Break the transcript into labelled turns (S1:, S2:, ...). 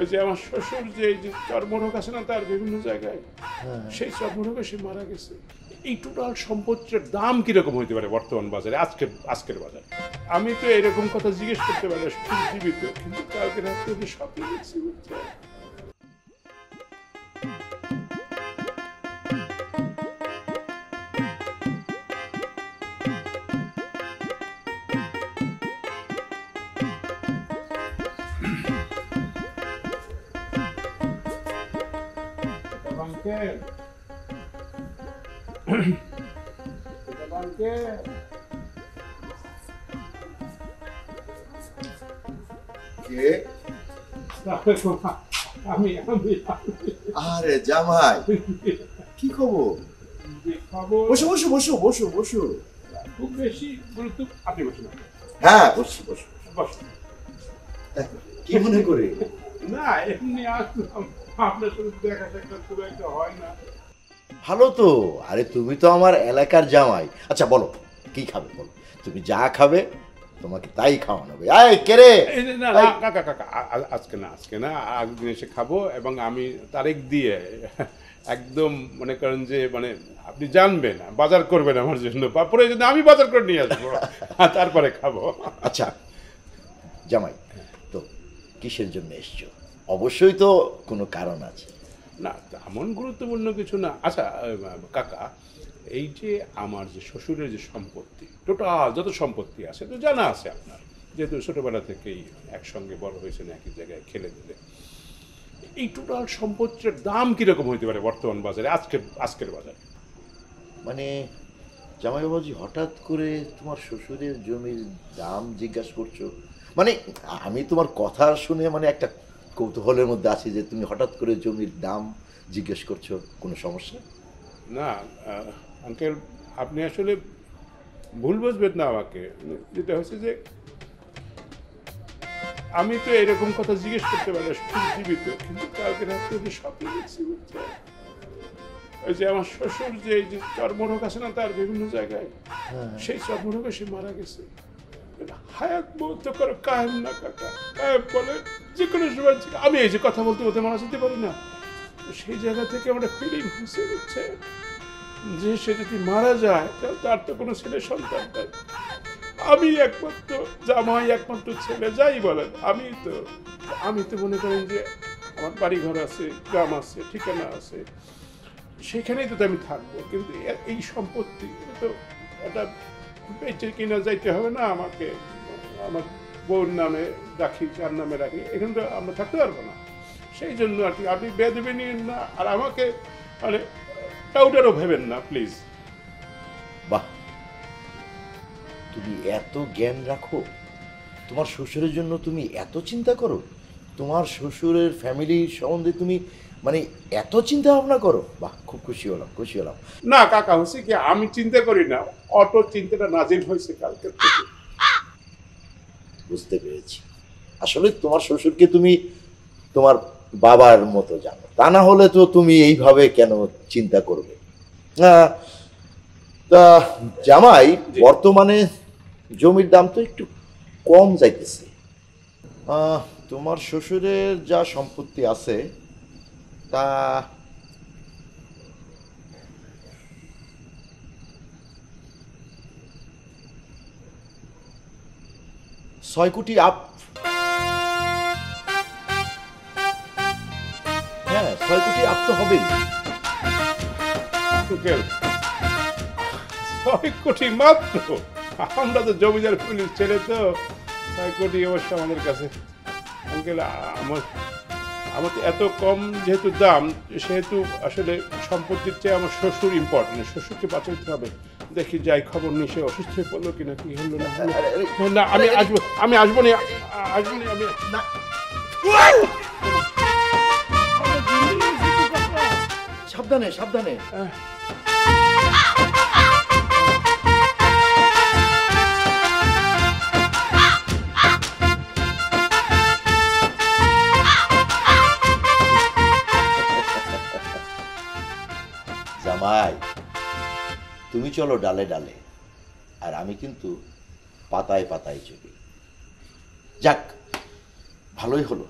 S1: ওই যে আমার শ্বশুর যে চর্মরোগ আছে না তার বিভিন্ন জায়গায়, সেই চর্মরোগে সে মারা গেছে। এই টোটাল সম্পত্তির দাম কিরকম হইতে পারে বর্তমান বাজারে, আজকের বাজারে? আমি তো এরকম কথা জিজ্ঞেস করতে পারি জীবিত, কিন্তু কালকে রাত্রে যে স্বপ্ন দেখছি বুঝছে।
S2: আরে জামাই, কি খবর? বসো বসো বসো বসো বসো।
S1: খুব বেশি গুরুত্ব আপনি বসুন।
S2: হ্যাঁ বসছি বসো। কি মনে করে?
S1: না এমনি আসলাম, আপনার সাথে দেখা সাক্ষাৎ খুব একটা হয় না।
S2: ভালো তো। আরে তুমি তো আমার এলাকার জামাই। আচ্ছা বলো কি খাবে বলো, তুমি যা খাবে তোমাকে তাই খাওয়ানো হবে। আয় কে রে?
S1: না কাকা কাকা, আজকে না একদিন এসে খাবো, এবং আমি তারিখ দিয়ে একদম মনে করেন যে মানে আপনি জানবেন, বাজার করবেন আমার জন্য, বা প্রয়োজনে আমি বাজার করে নিয়ে আসবো, তারপরে খাবো।
S2: আচ্ছা জামাই, তো কিসের জন্য এসছো? অবশ্যই তো কোনো কারণ আছে।
S1: না তেমন গুরুত্বপূর্ণ কিছু না। আচ্ছা কাকা, এই যে আমার যে শ্বশুরের যে সম্পত্তি, টোটাল যত সম্পত্তি আছে তো জানা আছে আপনার, যেহেতু ছোটবেলা থেকেই একসঙ্গে বড় হয়েছেন একই জায়গায় খেলে দিলে, এই টোটাল সম্পত্তির দাম কিরকম হইতে পারে বর্তমান বাজারে, আজকের বাজারে?
S2: মানে জামাই বাবাজি হঠাৎ করে তোমার শ্বশুরের জমির দাম জিজ্ঞাসা করছো? মানে আমি তোমার কথা শুনে মানে একটা কৌতূহলের মধ্যে আছি যে তুমি হঠাৎ করে জমির দাম জিজ্ঞেস করছো, কোনো সমস্যা?
S1: না আঙ্কেল, আপনি আসলে ভুল বুঝবেন না আমাকে। যেটা হচ্ছে যে আমি তো এরকম কথা জিজ্ঞেস করতে পারি জীবিত, কিন্তু কালকে রাত্রে যে স্বপ্ন দেখছি বুঝছে। ওই যে আমার শ্বশুর যে চর্মরোগ আছে না তার বিভিন্ন জায়গায়, সেই চর্মরোগে সে মারা গেছে। হায়াত বলতে করো কায়েম না কাকা, কায়েম বলে যে কোনো সময় আমি এই যে কথা বলতে বলতে মারা যেতে পারি না। সেই জায়গা থেকে আমার ফিলিং হচ্ছে বুঝছে যে সে যদি মারা যায় তাহলে তার তো কোনো ছেলে সন্তান নাই, আমি একমাত্র জামাই, একমাত্র ছেলে, যাই বলেন। আমি তো মনে করেন যে আমার বাড়ি ঘর আছে, গ্রাম আছে, ঠিকানা আছে, সেখানেই তো আমি থাকবো, কিন্তু এই সম্পত্তি তো এটা বেঁচে কিনা যাইতে হবে না আমাকে, আমার বউর নামে রাখি, যার নামে রাখি, এখানে তো আমরা থাকতে পারবো না। সেই জন্য আর কি আপনি বেদবে নিন না, আর আমাকে মানে টাউটারও ভেবেন না প্লিজ।
S2: বাহ, তুমি এত জ্ঞান রাখো, তোমার শ্বশুরের জন্য তুমি এত চিন্তা করো, তোমার শ্বশুরের ফ্যামিলি সম্বন্ধে তুমি মানে এত চিন্তা ভাবনা করো। বাহ, খুব খুশি হলাম, খুশি হলাম।
S1: না কাকা, হচ্ছে কি আমি চিন্তা করি না, অটো চিন্তাটা নাজিল হয়েছে কালকে থেকে।
S2: বুঝতে পেরেছি, আসলে তোমার শ্বশুরকে তুমি তোমার বাবার মতো জানো, তা না হলে তো তুমি এইভাবে কেন চিন্তা করবে? তা জামাই, বর্তমানে জমির দাম তো একটু কম যাইতেছে। তোমার শ্বশুরের যা সম্পত্তি আছে তা 6 কোটি আপ। হ্যাঁ, 6 কোটি আপ তো হবেই।
S1: 6 কোটি মাত্র? আমরা তো জমিদার পুলিশ ছেলে, তো 6 কোটি অবশ্য আমাদের কাছে আঙ্কেল, আমার এত কম যেহেতু দাম, সেহেতু আসলে সম্পত্তির চেয়ে আমার শ্বশুর ইম্পর্টেন্ট, শ্বশুরকে বাঁচাতে হবে। দেখি যাই, খবর নিই সে অসুস্থ হয়ে পড়লো কিনা, কি হলো না। না আমি আসবো না, আমি
S2: সাবধানে সাবধানে। জামাই, তুমি চলো ডালে ডালে, আর আমি কিন্তু পাতায় পাতায় চলি। যাক, ভালোই হলো।